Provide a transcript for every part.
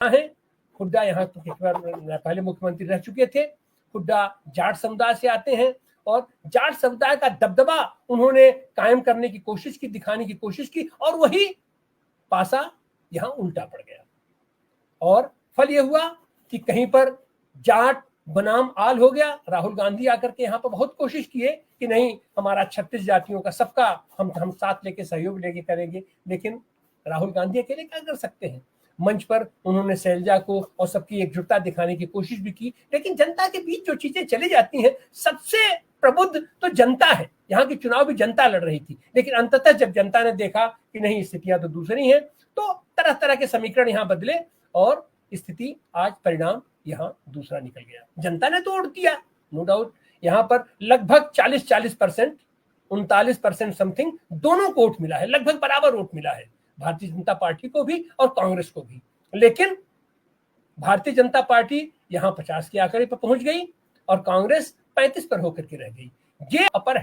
है। हुड्डा यहाँ पहले मुख्यमंत्री रह चुके थे। हुड्डा जाट समुदाय से आते हैं और जाट समुदाय का दबदबा उन्होंने कायम करने की कोशिश की, दिखाने की कोशिश की, और वही पासा यहां उल्टा पड़ गया। और फल यह हुआ कि कहीं पर जाट बनाम आल हो गया। राहुल गांधी आकर के यहाँ पर बहुत कोशिश किए कि नहीं, हमारा 36 जातियों का सबका हम साथ लेके सहयोग लेके करेंगे, लेकिन राहुल गांधी अकेले क्या कर सकते हैं। मंच पर उन्होंने शैलजा को और सबकी एकजुटता दिखाने की कोशिश भी की, लेकिन जनता के बीच जो चीजें चली जाती हैं, सबसे प्रबुद्ध तो जनता है। यहाँ की चुनाव भी जनता लड़ रही थी, लेकिन अंततः जब जनता ने देखा कि नहीं, स्थितियां तो दूसरी हैं, तो तरह तरह के समीकरण यहाँ बदले और स्थिति, आज परिणाम यहाँ दूसरा निकल गया। जनता ने तो वोट दिया, नो डाउट। यहाँ पर लगभग 40% 39% समथिंग दोनों को वोट मिला है, लगभग बराबर वोट मिला है भारतीय जनता पार्टी को भी और कांग्रेस को भी। लेकिन भारतीय जनता पार्टी यहाँ 50 के आंकड़े पर पहुंच गई और कांग्रेस 35 पर होकर के रह गई। ये अपर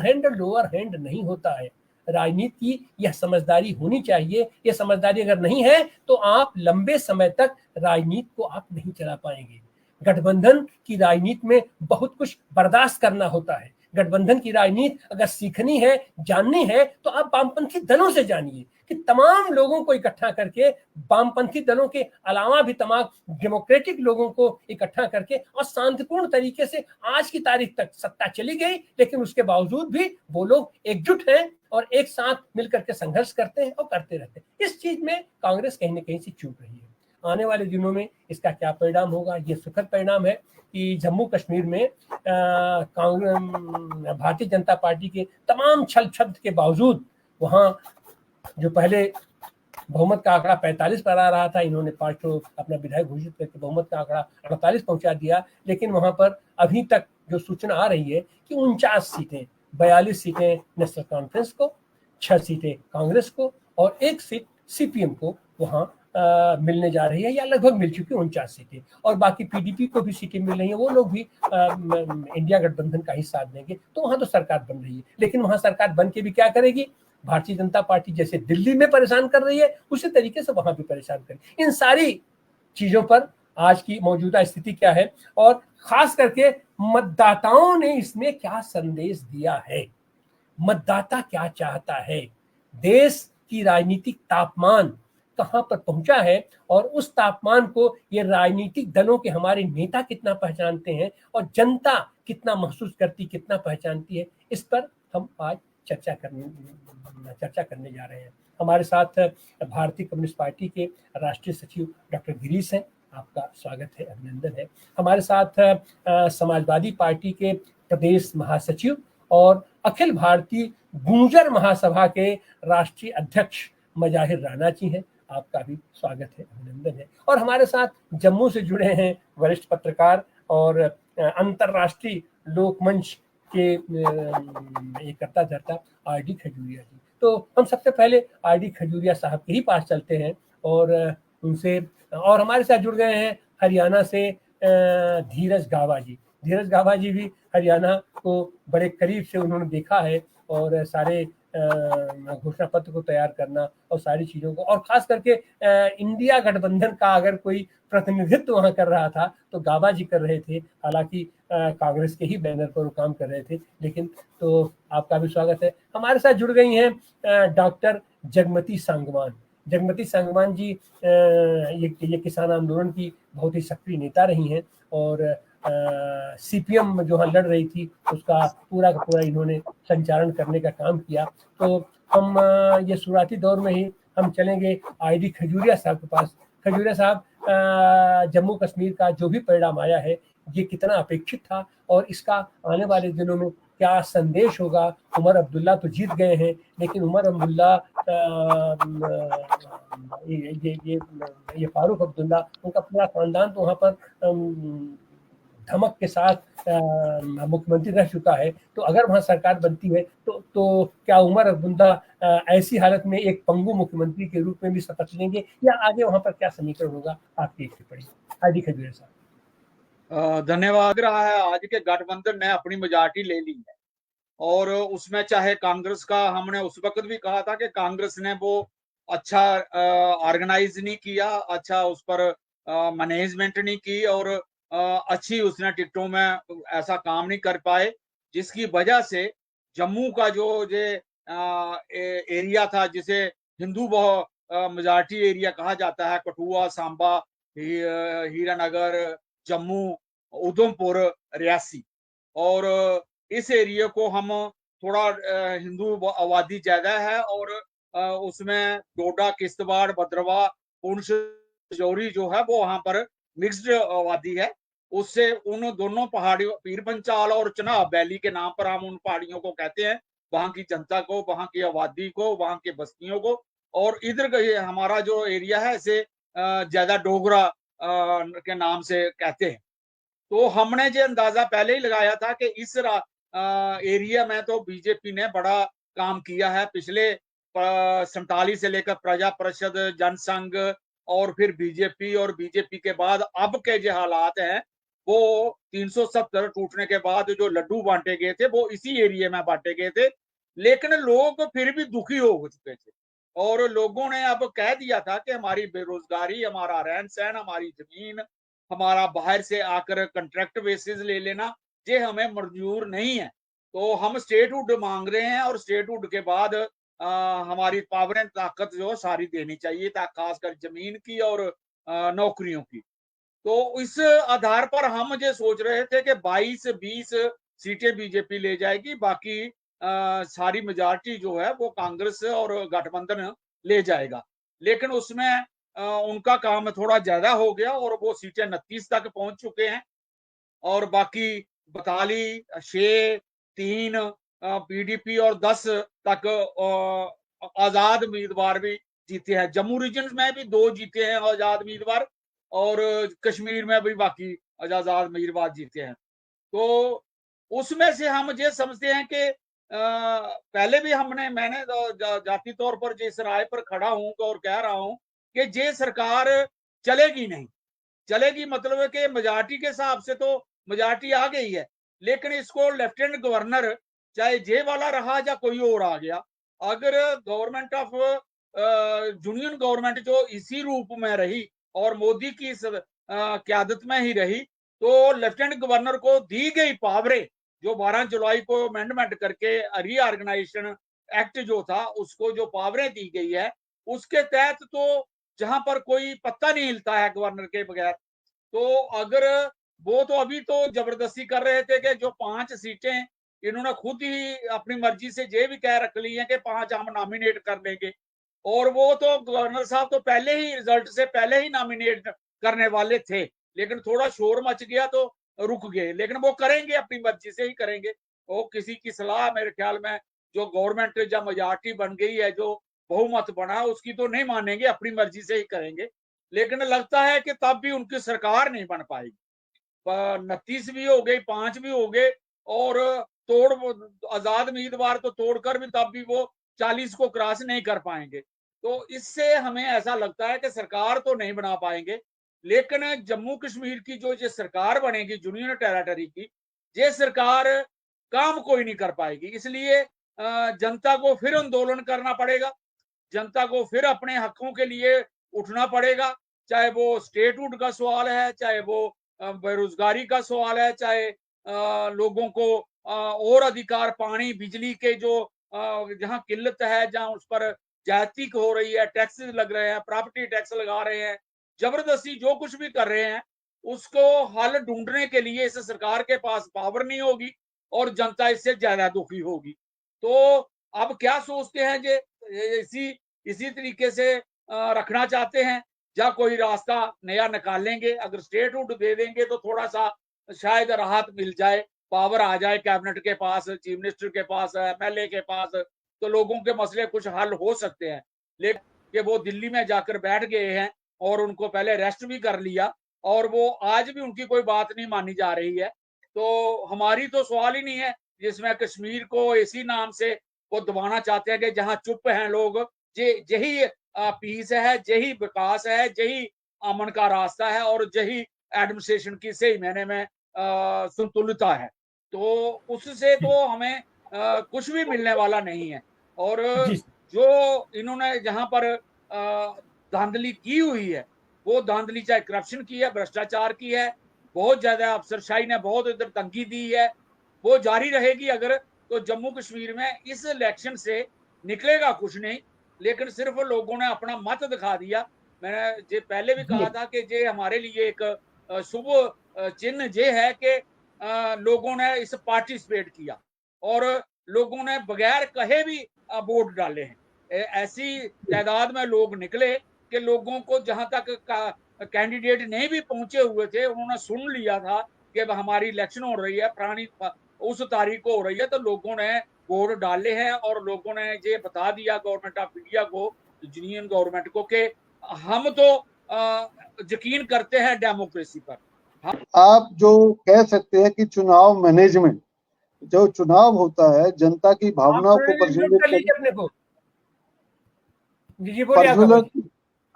हैंड लोअर हैंड नहीं होता है। राजनीति की यह समझदारी होनी चाहिए। यह समझदारी अगर नहीं है तो आप लंबे समय तक राजनीति को आप नहीं चला पाएंगे। गठबंधन की राजनीति में बहुत कुछ बर्दाश्त करना होता है। गठबंधन की राजनीति अगर सीखनी है, जाननी है, तो आप वामपंथी दलों से जानिए कि तमाम लोगों को इकट्ठा करके, वामपंथी दलों के अलावा भी तमाम डेमोक्रेटिक लोगों को इकट्ठा करके और शांतिपूर्ण तरीके से आज की तारीख तक सत्ता चली गई, लेकिन उसके बावजूद भी वो लोग एकजुट हैं और एक साथ मिलकर के संघर्ष करते हैं और करते रहते हैं। इस चीज में कांग्रेस कहीं ना कहीं से चूक रही है। आने वाले दिनों में इसका क्या परिणाम होगा, ये सुखद परिणाम है कि जम्मू कश्मीर में भारतीय जनता पार्टी के तमाम छल छब्द के बावजूद वहां जो पहले बहुमत का आंकड़ा 45 पर आ रहा था, इन्होंने 5 अपना विधायक घोषित करके बहुमत का आंकड़ा 48 पहुंचा दिया। लेकिन वहां पर अभी तक जो सूचना आ रही है कि 49 सीटें, 42 सीटें नेशनल कॉन्फ्रेंस को, 6 सीटें कांग्रेस को और 1 सीट सीपीएम को वहां मिलने जा रही है, या लगभग मिल चुकी 49 सीटें। और बाकी पीडीपी को भी सीटें मिल रही है, वो लोग भी इंडिया गठबंधन का ही साथ देंगे। तो वहां तो सरकार बन रही है, लेकिन वहां सरकार बन के भी क्या करेगी। भारतीय जनता पार्टी जैसे दिल्ली में परेशान कर रही है, उसी तरीके से वहां भी परेशान करेगी। इन सारी चीजों पर आज की मौजूदा स्थिति क्या है और खास करके मतदाताओं ने इसमें क्या संदेश दिया है, मतदाता क्या चाहता है, देश की राजनीतिक तापमान कहां पर पहुंचा है और उस तापमान को ये राजनीतिक दलों के हमारे नेता कितना पहचानते हैं और जनता कितना महसूस करती, कितना पहचानती है, इस पर हम आज चर्चा करने जा रहे हैं। हमारे साथ भारतीय कम्युनिस्ट पार्टी के राष्ट्रीय सचिव डॉक्टर गिरीश हैं, आपका स्वागत है, अभिनंदन है। हमारे साथ समाजवादी पार्टी के प्रदेश महासचिव और अखिल भारतीय गुर्जर महासभा के राष्ट्रीय अध्यक्ष मजाहिर राणा जी हैं, आपका भी स्वागत है, अभिनंदन है। और हमारे साथ जम्मू से जुड़े हैं वरिष्ठ पत्रकार और अंतरराष्ट्रीय लोकमंच के एक करता धरता आर.डी. खजूरिया जी। तो हम सबसे पहले आर.डी. खजूरिया साहब के ही पास चलते हैं और उनसे, और हमारे साथ जुड़ गए हैं हरियाणा से धीरज गाबा जी। धीरज गाबा जी भी हरियाणा को बड़े करीब से उन्होंने देखा है और सारे घोषणा पत्र को तैयार करना और सारी चीजों को, और खास करके इंडिया गठबंधन का अगर कोई प्रतिनिधित्व वहां कर रहा था तो गाबा जी कर रहे थे। हालांकि कांग्रेस के ही बैनर पर वो काम कर रहे थे, लेकिन तो आपका भी स्वागत है। हमारे साथ जुड़ गई हैं डॉक्टर जगमती सांगवान। जगमती सांगवान जी ये किसान आंदोलन की बहुत ही सक्रिय नेता रही हैं और सीपीएम जो लड़ रही थी उसका पूरा का पूरा इन्होंने संचालन करने का काम किया। तो हम ये शुरुआती दौर में ही हम चलेंगे आर.डी. खजूरिया साहब के पास। खजूरिया साहब, जम्मू कश्मीर का जो भी परिणाम आया है ये कितना अपेक्षित था और इसका आने वाले दिनों में क्या संदेश होगा। उमर अब्दुल्ला तो जीत गए हैं, लेकिन उमर अब्दुल्ला ये फारूक अब्दुल्ला, उनका पूरा खानदान तो वहाँ पर धमक के साथ मुख्यमंत्री रह चुका है। तो अगर वहां सरकार बनती है तो क्या उमर अब्दुल्ला ऐसी हालत में एक पंगु मुख्यमंत्री के रूप में भी शपथ लेंगे या आगे वहां पर क्या समीकरण होगा, आपकी एक टिप्पणी आर.डी. खजूरिया साहब। धन्यवाद। रहा है आज के गठबंधन ने अपनी मेजॉरिटी ले ली है और उसमें चाहे कांग्रेस का, हमने उस वक्त भी कहा था कि कांग्रेस ने वो अच्छा ऑर्गेनाइज नहीं किया, अच्छा उस पर मैनेजमेंट नहीं की, और अच्छी उसने टिकटों में ऐसा काम नहीं कर पाए, जिसकी वजह से जम्मू का जो ये एरिया था जिसे हिंदू मेजॉरिटी एरिया कहा जाता है, कठुआ, सांबा, हीरानगर, जम्मू, उधमपुर, रियासी, और इस एरिया को हम थोड़ा हिंदू आबादी ज्यादा है, और उसमें डोडा, किश्तवाड़, भद्रवाह, पुंछ, राजौरी जो है वो वहां पर मिक्स्ड आबादी है। उससे उन दोनों पहाड़ियों, पीर पंचाल और चनाब वैली के नाम पर हम उन पहाड़ियों को कहते हैं, वहां की जनता को, वहां की आबादी को, वहां के बस्तियों को। और इधर का ये हमारा जो एरिया है इसे ज्यादा डोगरा के नाम से कहते हैं। तो हमने ये अंदाजा पहले ही लगाया था कि इस एरिया में तो बीजेपी ने बड़ा काम किया है पिछले 47 से लेकर प्रजा परिषद, जनसंघ, और फिर बीजेपी, और बीजेपी के बाद अब के जो हालात हैं वो 370 टूटने के बाद जो लड्डू बांटे गए थे वो इसी एरिया में बांटे गए थे, लेकिन लोग फिर भी दुखी हो चुके थे, और लोगों ने अब कह दिया था कि हमारी बेरोजगारी, हमारा रहन सहन, हमारी जमीन, हमारा बाहर से आकर कॉन्ट्रैक्ट बेसिस ले लेना, ये हमें मंजूर नहीं है। तो हम स्टेटहुड मांग रहे हैं, और स्टेटहुड के बाद हमारी पावर ताकत जो सारी देनी चाहिए, खासकर जमीन की और नौकरियों की। तो इस आधार पर हम ये सोच रहे थे कि 22-20 सीटें बीजेपी ले जाएगी, बाकी सारी मेजॉरिटी जो है वो कांग्रेस और गठबंधन ले जाएगा। लेकिन उसमें उनका काम थोड़ा ज्यादा हो गया, और वो सीटें 29 तक पहुंच चुके हैं, और बाकी 42, 6, 3 पीडीपी, और 10 तक आजाद उम्मीदवार भी जीते हैं। जम्मू रीजन में भी 2 जीते हैं आजाद उम्मीदवार, और कश्मीर में भी बाकी आजाद उम्मीदवार जीते हैं। तो उसमें से हम ये समझते हैं कि पहले भी मैंने जाति तौर पर जिस राय पर खड़ा हूं और कह रहा हूं कि ये सरकार चलेगी नहीं। चलेगी मतलब है कि मेजॉरिटी के हिसाब से तो मेजॉरिटी आ गई है, लेकिन इसको लेफ्टिनेंट गवर्नर चाहे जे वाला रहा या कोई और आ गया, अगर गवर्नमेंट ऑफ यूनियन गवर्नमेंट जो इसी रूप में रही और मोदी की क्यादत में ही रही, तो लेफ्टिनेंट गवर्नर को दी गई पावरें, जो 12 जुलाई को अमेंडमेंट करके रीऑर्गेनाइजेशन एक्ट जो था उसको जो पावरें दी गई है, उसके तहत तो जहां पर कोई पत्ता नहीं हिलता है गवर्नर के बगैर। तो अगर वो तो अभी तो जबरदस्ती कर रहे थे कि जो 5 सीटें इन्होंने खुद ही अपनी मर्जी से ये भी कह रख ली है कि 5 हम नॉमिनेट कर लेंगे, और वो तो गवर्नर साहब तो पहले ही रिजल्ट से पहले ही नॉमिनेट करने वाले थे, लेकिन थोड़ा शोर मच गया तो रुक गए, लेकिन वो करेंगे, अपनी मर्जी से ही करेंगे। वो किसी की सलाह, मेरे ख्याल में जो गवर्नमेंट जब मेजॉरिटी बन गई है, जो बहुमत बना, उसकी तो नहीं मानेंगे, अपनी मर्जी से ही करेंगे। लेकिन लगता है कि तब भी उनकी सरकार नहीं बन पाएगी। 29 भी हो गई, 5 भी हो गए, और तोड़ आजाद उम्मीदवार तो तोड़कर भी तब भी वो 40 को क्रॉस नहीं कर पाएंगे। तो इससे हमें ऐसा लगता है कि सरकार तो नहीं बना पाएंगे, लेकिन जम्मू कश्मीर की जो ये सरकार बनेगी यूनियन टेरिटरी की, ये सरकार काम कोई नहीं कर पाएगी। इसलिए जनता को फिर आंदोलन करना पड़ेगा, जनता को फिर अपने हकों के लिए उठना पड़ेगा, चाहे वो स्टेटहुड का सवाल है, चाहे वो बेरोजगारी का सवाल है, चाहे लोगों को और अधिकार, पानी, बिजली के जो जहाँ किल्लत है, जहाँ उस पर ज्यादती हो रही है, टैक्स लग रहे हैं, प्रॉपर्टी टैक्स लगा रहे हैं, जबरदस्ती जो कुछ भी कर रहे हैं, उसको हल ढूंढने के लिए इस सरकार के पास पावर नहीं होगी, और जनता इससे ज्यादा दुखी होगी। तो अब क्या सोचते हैं ये इसी इसी तरीके से रखना चाहते हैं, या कोई रास्ता नया निकालेंगे? अगर स्टेटहुड दे देंगे तो थोड़ा सा शायद राहत मिल जाए, पावर आ जाए कैबिनेट के पास, चीफ मिनिस्टर के पास, एमएलए के पास, तो लोगों के मसले कुछ हल हो सकते हैं। लेकिन वो दिल्ली में जाकर बैठ गए हैं, और उनको पहले अरेस्ट भी कर लिया, और वो आज भी उनकी कोई बात नहीं मानी जा रही है। तो हमारी तो सवाल ही नहीं है, जिसमें कश्मीर को इसी नाम से वो दबाना चाहते हैं कि जहां चुप हैं लोग, यही पीस है, यही विकास है, यही अमन का रास्ता है, और यही एडमिनिस्ट्रेशन की सही मायने में संतुलिता है। तो उससे जी तो हमें कुछ भी मिलने वाला नहीं है। और जी जो इन्होंने जहां पर धांधली की हुई है, वो धांधली चाहे करप्शन की है, भ्रष्टाचार की है, बहुत ज्यादा अफसरशाही ने बहुत इधर तंगी दी है, वो जारी रहेगी अगर, तो जम्मू कश्मीर में इस इलेक्शन से निकलेगा कुछ नहीं, लेकिन सिर्फ लोगों ने अपना मत दिखा दिया। मैंने जे पहले भी कहा था कि जे हमारे लिए एक शुभ चिन्ह ये है कि लोगों ने इस पार्टिसिपेट किया और लोगों ने बगैर कहे भी वोट डाले हैं। ऐसी तादाद में लोग निकले कि लोगों को जहां तक कैंडिडेट नहीं भी पहुंचे हुए थे, उन्होंने सुन लिया था कि अब हमारी इलेक्शन हो रही है, पुरानी उस तारीख को हो रही है, तो लोगों ने वोट डाले हैं और लोगों ने ये बता दिया गवर्नमेंट ऑफ इंडिया को, यूनियन गवर्नमेंट को, कि हम तो यकीन करते हैं डेमोक्रेसी पर। आप जो कह सकते हैं कि चुनाव मैनेजमेंट, जो चुनाव होता है जनता की भावनाओं को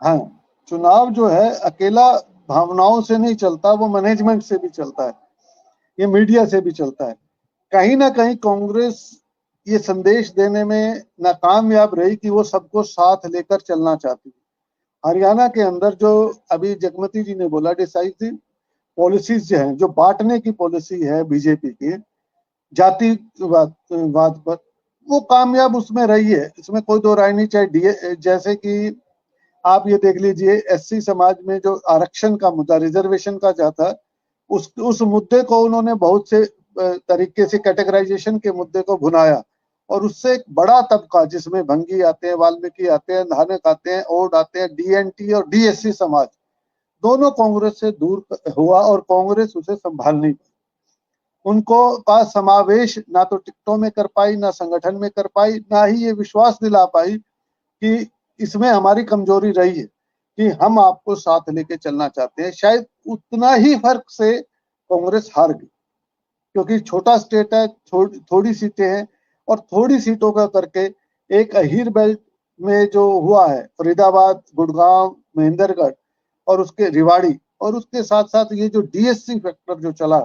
हाँ, चुनाव जो है अकेला भावनाओं से नहीं चलता, वो मैनेजमेंट से भी चलता है, ये मीडिया से भी चलता है। कहीं ना कहीं कांग्रेस ये संदेश देने में नाकामयाब रही कि वो सबको साथ लेकर चलना चाहती है। हरियाणा के अंदर जो अभी जगमती जी ने बोला, डिसाइसिव पॉलिसीज जो है, जो बांटने की पॉलिसी है बीजेपी की जातिवाद पर, वो कामयाब उसमें रही है, इसमें कोई दो राय नहीं। चाहे जैसे कि आप ये देख लीजिए, एससी समाज में जो आरक्षण का मुद्दा, रिजर्वेशन का जाता, उस मुद्दे को उन्होंने बहुत से तरीके से कैटेगराइजेशन के मुद्दे को भुनाया और उससे एक बड़ा तबका, जिसमें भंगी आते हैं, वाल्मीकि आते हैं, धानक आते हैं, ओड आते हैं, डीएनटी और डीएससी समाज, दोनों कांग्रेस से दूर हुआ और कांग्रेस उसे संभाल नहीं पाई। उनको का समावेश ना तो टिकटों में कर पाई, ना संगठन में कर पाई, ना ही ये विश्वास दिला पाई कि इसमें हमारी कमजोरी रही है कि हम आपको साथ लेके चलना चाहते हैं। शायद उतना ही फर्क से कांग्रेस हार गई, क्योंकि छोटा स्टेट है, थोड़ी सीटें हैं और थोड़ी सीटों का करके एक अहीर बेल्ट में जो हुआ है, फरीदाबाद, गुड़गांव, महेंद्रगढ़ और उसके रिवाड़ी, और उसके साथ साथ ये जो डीएससी फैक्टर जो चला।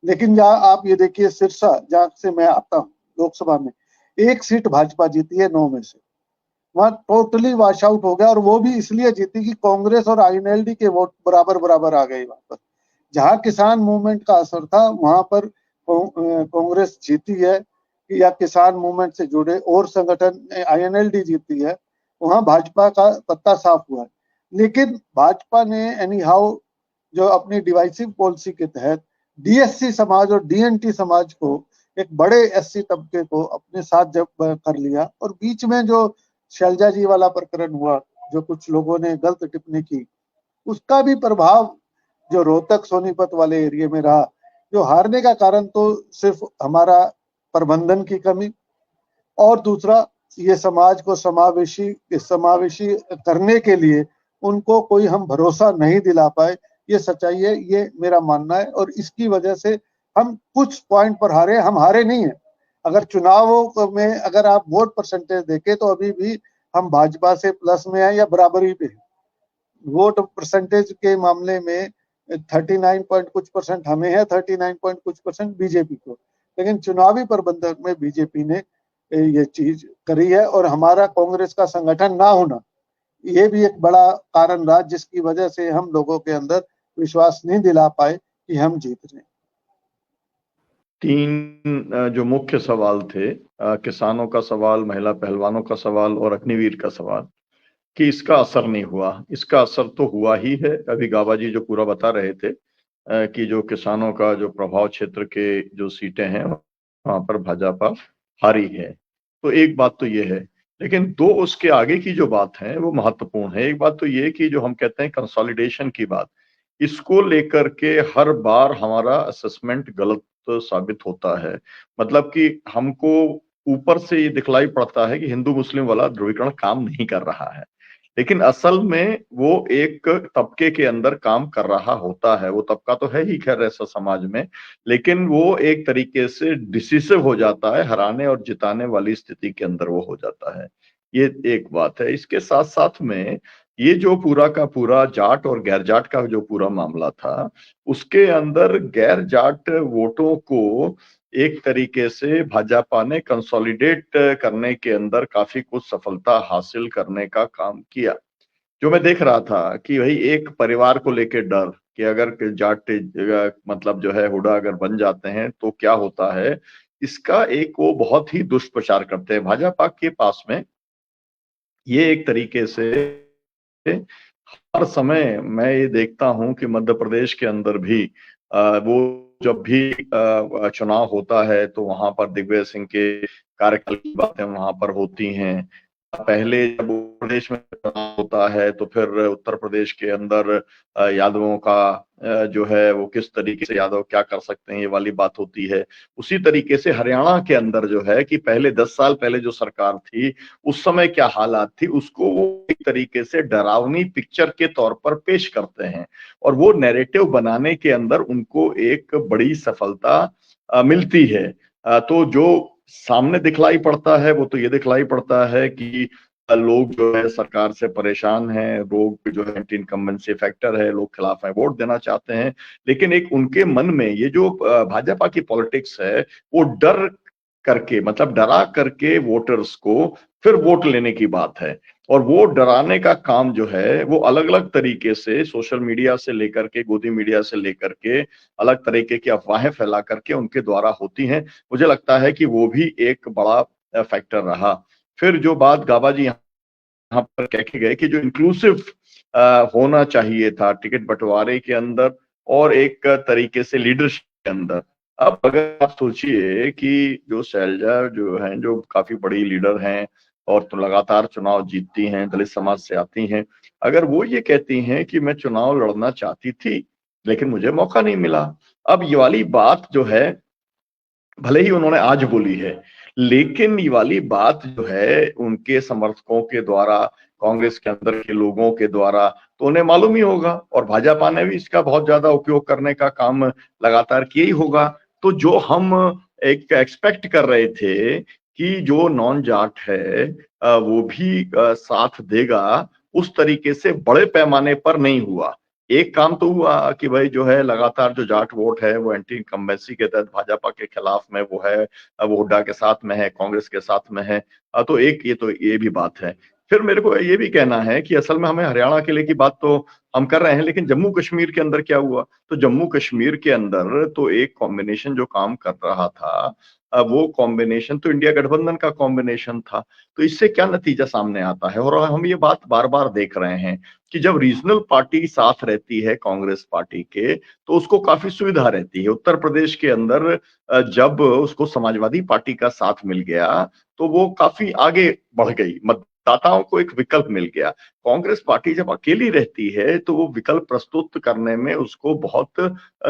लेकिन जहाँ आप ये देखिए सिरसा, जहाँ से मैं आता हूँ लोकसभा में, 1 सीट भाजपा जीती है 9 में से, वहां टोटली वॉश आउट हो गया और वो भी इसलिए जीती कि कांग्रेस और आईएनएलडी के वोट बराबर बराबर आ गए वहां पर। जहां किसान मूवमेंट का असर था वहां पर कांग्रेस जीती है, या किसान मूवमेंट से जुड़े और संगठन आईएनएलडी जीती है, वहां भाजपा का पत्ता साफ हुआ है। लेकिन भाजपा ने एनी हाउ जो अपनी डिवाइसिव पॉलिसी के तहत डीएससी समाज और डीएनटी समाज को, एक बड़े एससी तबके को अपने साथ जब कर लिया, और बीच में जो शैलजा जी वाला प्रकरण हुआ, जो कुछ लोगों ने गलत टिप्पणी की, उसका भी प्रभाव जो रोहतक सोनीपत वाले एरिया में रहा। जो हारने का कारण तो सिर्फ हमारा प्रबंधन की कमी, और दूसरा ये समाज को समावेशी करने के लिए उनको कोई हम भरोसा नहीं दिला पाए, ये सच्चाई है, ये मेरा मानना है। और इसकी वजह से हम कुछ पॉइंट पर हारे, हम हारे नहीं है। अगर चुनावों में अगर आप वोट परसेंटेज देखें तो अभी भी हम भाजपा से प्लस में हैं या बराबरी पे हैं। वोट परसेंटेज के मामले में 39 पॉइंट कुछ परसेंट हमें है, 39 पॉइंट कुछ परसेंट बीजेपी को। लेकिन चुनावी प्रबंधन में बीजेपी ने ये चीज करी है, और हमारा कांग्रेस का संगठन ना होना ये भी एक बड़ा कारण रहा, जिसकी वजह से हम लोगों के अंदर विश्वास नहीं दिला पाए कि हम जीत रहे हैं। 3 जो मुख्य सवाल थे, किसानों का सवाल, महिला पहलवानों का सवाल और अग्निवीर का सवाल, कि इसका असर नहीं हुआ। इसका असर तो हुआ ही है। अभी गाबा जी जो पूरा बता रहे थे कि जो किसानों का जो प्रभाव क्षेत्र के जो सीटें हैं वहां पर भाजपा हारी है, तो एक बात तो ये है। लेकिन दो उसके आगे की जो बात है वो महत्वपूर्ण है। एक बात तो ये कि जो हम कहते हैं कंसोलिडेशन की बात, इसको लेकर के हर बार हमारा असेसमेंट गलत साबित होता है। मतलब कि हमको ऊपर से ये दिखलाई पड़ता है कि हिंदू मुस्लिम वाला ध्रुवीकरण काम नहीं कर रहा है, लेकिन असल में वो एक तबके के अंदर काम कर रहा होता है। वो तबका तो है ही खैर ऐसा समाज में, लेकिन वो एक तरीके से डिसिसिव हो जाता है, हराने और जिताने वाली स्थिति के अंदर वो हो जाता है। ये एक बात है। इसके साथ साथ में ये जो पूरा का पूरा जाट और गैर जाट का जो पूरा मामला था, उसके अंदर गैर जाट वोटों को एक तरीके से भाजपा ने कंसोलिडेट करने के अंदर काफी कुछ सफलता हासिल करने का काम किया। जो मैं देख रहा था कि भाई एक परिवार को लेके डर कि अगर जाट मतलब जो है हुड्डा अगर बन जाते हैं तो क्या होता है, इसका एक वो बहुत ही दुष्प्रचार करते हैं भाजपा के पास में। ये एक तरीके से हर समय मैं ये देखता हूं कि मध्य प्रदेश के अंदर भी वो जब भी चुनाव होता है तो वहां पर दिग्विजय सिंह के कार्यकाल की बातें वहां पर होती हैं। पहले जब उत्तर प्रदेश में चुनाव होता है तो फिर उत्तर प्रदेश के अंदर यादवों का जो है वो किस तरीके से यादव क्या कर सकते हैं ये वाली बात होती है। उसी तरीके से हरियाणा के अंदर जो है कि पहले 10 साल पहले जो सरकार थी उस समय क्या हालात थी उसको वो एक तरीके से डरावनी पिक्चर के तौर पर पेश करते हैं और वो नैरेटिव बनाने के अंदर उनको एक बड़ी सफलता मिलती है। तो जो सामने दिखलाई पड़ता है वो तो ये दिखलाई पड़ता है कि लोग जो है सरकार से परेशान हैं, लोग जो है एंटी इनकम्बेंसी फैक्टर है, लोग खिलाफ है, वोट देना चाहते हैं। लेकिन एक उनके मन में ये जो भाजपा की पॉलिटिक्स है वो डर करके मतलब डरा करके वोटर्स को फिर वोट लेने की बात है। और वो डराने का काम जो है वो अलग अलग तरीके से सोशल मीडिया से लेकर के गोदी मीडिया से लेकर के अलग तरीके की अफवाहें फैला करके उनके द्वारा होती हैं। मुझे लगता है कि वो भी एक बड़ा फैक्टर रहा। फिर जो बात गाबा जी यहाँ पर कह के गए कि जो इंक्लूसिव होना चाहिए था टिकट बंटवारे के अंदर और एक तरीके से लीडरशिप के अंदर। अब अगर आप सोचिए कि जो शैलजा जो हैं जो काफी बड़ी लीडर हैं और तो लगातार चुनाव जीतती हैं, दलित समाज से आती हैं, अगर वो ये कहती हैं कि मैं चुनाव लड़ना चाहती थी लेकिन मुझे मौका नहीं मिला। अब ये वाली बात जो है भले ही उन्होंने आज बोली है लेकिन ये वाली बात जो है उनके समर्थकों के द्वारा कांग्रेस के अंदर के लोगों के द्वारा तो उन्हें मालूम ही होगा और भाजपा ने भी इसका बहुत ज्यादा उपयोग करने का काम लगातार किया ही होगा। तो जो हम एक एक्सपेक्ट कर रहे थे कि जो नॉन जाट है वो भी साथ देगा, उस तरीके से बड़े पैमाने पर नहीं हुआ। एक काम तो हुआ कि भाई जो है लगातार जो जाट वोट है वो एंटी इनकम्बेंसी के तहत भाजपा के खिलाफ में वो है, वो हुड्डा के साथ में है, कांग्रेस के साथ में है। तो एक ये भी बात है। फिर मेरे को ये भी कहना है कि असल में हमें हरियाणा किले की बात तो हम कर रहे हैं लेकिन जम्मू कश्मीर के अंदर क्या हुआ। तो जम्मू कश्मीर के अंदर तो एक कॉम्बिनेशन जो काम कर रहा था वो कॉम्बिनेशन तो इंडिया गठबंधन का कॉम्बिनेशन था। तो इससे क्या नतीजा सामने आता है और हम ये बात बार बार देख रहे हैं कि जब रीजनल पार्टी साथ रहती है कांग्रेस पार्टी के तो उसको काफी सुविधा रहती है। उत्तर प्रदेश के अंदर जब उसको समाजवादी पार्टी का साथ मिल गया तो वो काफी आगे बढ़ गई, मतदाताओं को एक विकल्प मिल गया। कांग्रेस पार्टी जब अकेली रहती है तो वो विकल्प प्रस्तुत करने में उसको बहुत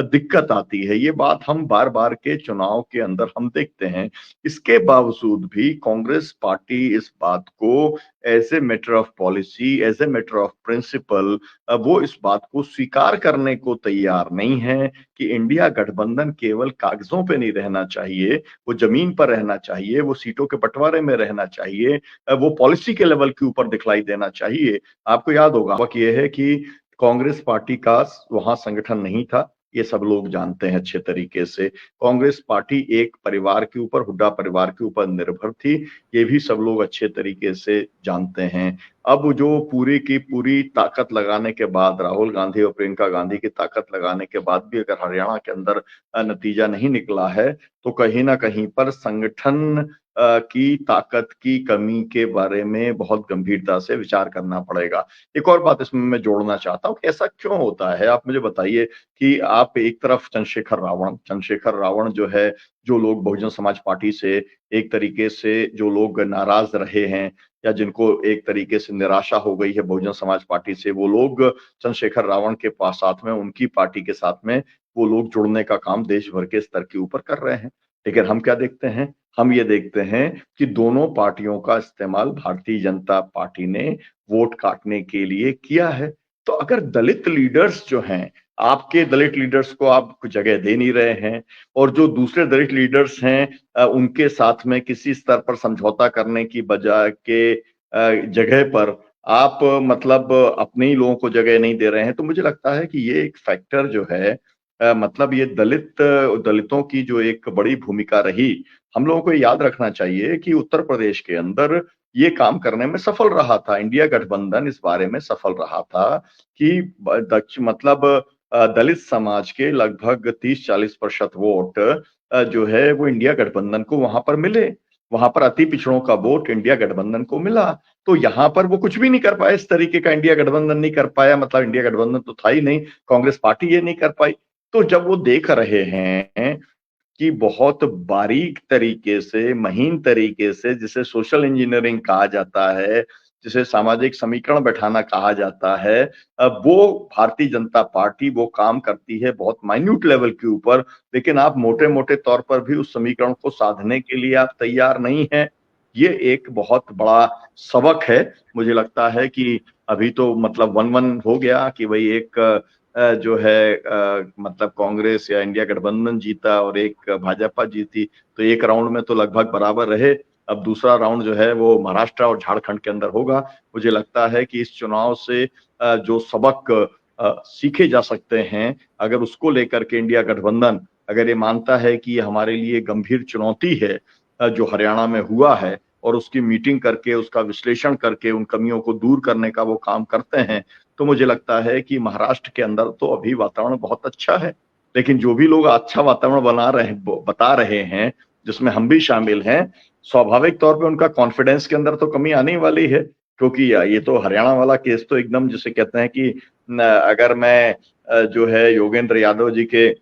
दिक्कत आती है। ये बात हम बार बार के चुनाव के अंदर हम देखते हैं। इसके बावजूद भी कांग्रेस पार्टी इस बात को as a matter of policy, as a matter of principle वो इस बात को स्वीकार करने को तैयार नहीं है कि इंडिया गठबंधन केवल कागजों पे नहीं रहना चाहिए, वो जमीन पर रहना चाहिए, वो सीटों के बंटवारे में रहना चाहिए, वो पॉलिसी के लेवल के ऊपर दिखलाई देना चाहिए। आपको याद होगा वक्त ये है कि कांग्रेस पार्टी का वहां संगठन नहीं था, ये सब लोग जानते हैं अच्छे तरीके से। कांग्रेस पार्टी एक परिवार के ऊपर, हुड्डा परिवार के ऊपर निर्भर थी, ये भी सब लोग अच्छे तरीके से जानते हैं। अब जो पूरी की पूरी ताकत लगाने के बाद, राहुल गांधी और प्रियंका गांधी की ताकत लगाने के बाद भी अगर हरियाणा के अंदर नतीजा नहीं निकला है तो कहीं ना कहीं पर संगठन की ताकत की कमी के बारे में बहुत गंभीरता से विचार करना पड़ेगा। एक और बात इसमें मैं जोड़ना चाहता हूँ कि ऐसा क्यों होता है। आप मुझे बताइए कि आप एक तरफ चंद्रशेखर रावण जो है, जो लोग बहुजन समाज पार्टी से एक तरीके से जो लोग नाराज रहे हैं या जिनको एक तरीके से निराशा हो गई है बहुजन समाज पार्टी से, वो लोग चंद्रशेखर रावण के पास साथ में, उनकी पार्टी के साथ में वो लोग जुड़ने का काम देश भर के स्तर के ऊपर कर रहे हैं। लेकिन हम क्या देखते हैं, हम ये देखते हैं कि दोनों पार्टियों का इस्तेमाल भारतीय जनता पार्टी ने वोट काटने के लिए किया है। तो अगर दलित लीडर्स जो हैं, आपके दलित लीडर्स को आप जगह दे नहीं रहे हैं और जो दूसरे दलित लीडर्स हैं उनके साथ में किसी स्तर पर समझौता करने की बजाय के जगह पर आप मतलब अपने ही लोगों को जगह नहीं दे रहे हैं, तो मुझे लगता है कि ये एक फैक्टर जो है मतलब ये दलितों की जो एक बड़ी भूमिका रही, हम लोगों को याद रखना चाहिए कि उत्तर प्रदेश के अंदर ये काम करने में सफल रहा था। इंडिया गठबंधन इस बारे में सफल रहा था कि मतलब दलित समाज के लगभग 30-40% वोट जो है वो इंडिया गठबंधन को वहां पर मिले। वहां पर अति पिछड़ों का वोट इंडिया गठबंधन को मिला। तो यहाँ पर वो कुछ भी नहीं कर पाया, इस तरीके का इंडिया गठबंधन नहीं कर पाया, मतलब इंडिया गठबंधन तो था ही नहीं, कांग्रेस पार्टी ये नहीं कर पाई। तो जब वो देख रहे हैं कि बहुत बारीक तरीके से, महीन तरीके से, जिसे सोशल इंजीनियरिंग कहा जाता है, जिसे सामाजिक समीकरण बैठाना कहा जाता है, वो भारतीय जनता पार्टी वो काम करती है बहुत माइन्यूट लेवल के ऊपर, लेकिन आप मोटे-मोटे तौर पर भी उस समीकरण को साधने के लिए आप तैयार नहीं हैं। ये एक बहुत बड़ा सबक है। मुझे लगता है कि अभी तो मतलब 1-1 हो गया कि भाई एक जो है मतलब कांग्रेस या इंडिया गठबंधन जीता और एक भाजपा जीती, तो एक राउंड में तो लगभग बराबर रहे। अब दूसरा राउंड जो है वो महाराष्ट्र और झारखंड के अंदर होगा। मुझे लगता है कि इस चुनाव से जो सबक सीखे जा सकते हैं, अगर उसको लेकर के इंडिया गठबंधन अगर ये मानता है कि ये हमारे लिए गंभीर चुनौती है जो हरियाणा में हुआ है, और उसकी मीटिंग करके, उसका विश्लेषण करके, उन कमियों को दूर करने का वो काम करते हैं, तो मुझे लगता है कि महाराष्ट्र के अंदर तो अभी वातावरण बहुत अच्छा है। लेकिन जो भी लोग अच्छा वातावरण बता रहे हैं, जिसमें हम भी शामिल हैं, स्वाभाविक तौर पे उनका कॉन्फिडेंस के अंदर तो कमी आने ही वाली है। क्योंकि ये तो हरियाणा वाला केस तो एकदम जिसे कहते हैं कि अगर मैं जो है योगेंद्र यादव जी के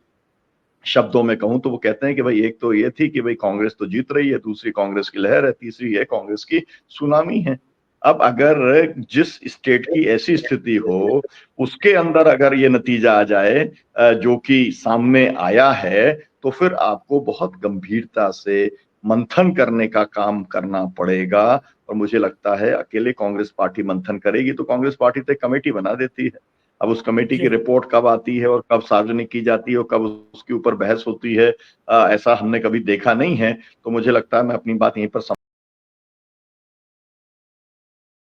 शब्दों में कहूं तो वो कहते हैं कि भाई एक तो ये थी कि भाई कांग्रेस तो जीत रही है, दूसरी कांग्रेस की लहर है, तीसरी है कांग्रेस की सुनामी है। अब अगर जिस स्टेट की ऐसी स्थिति हो, उसके अंदर अगर ये नतीजा आ जाए जो कि सामने आया है, तो फिर आपको बहुत गंभीरता से मंथन करने का काम करना पड़ेगा। और मुझे लगता है अकेले कांग्रेस पार्टी मंथन करेगी तो कांग्रेस पार्टी तो एक कमेटी बना देती है। अब उस कमेटी की रिपोर्ट कब आती है और कब सार्वजनिक की जाती है और कब उसके ऊपर बहस होती है, ऐसा हमने कभी देखा नहीं है। तो मुझे लगता है मैं अपनी बात यहीं पर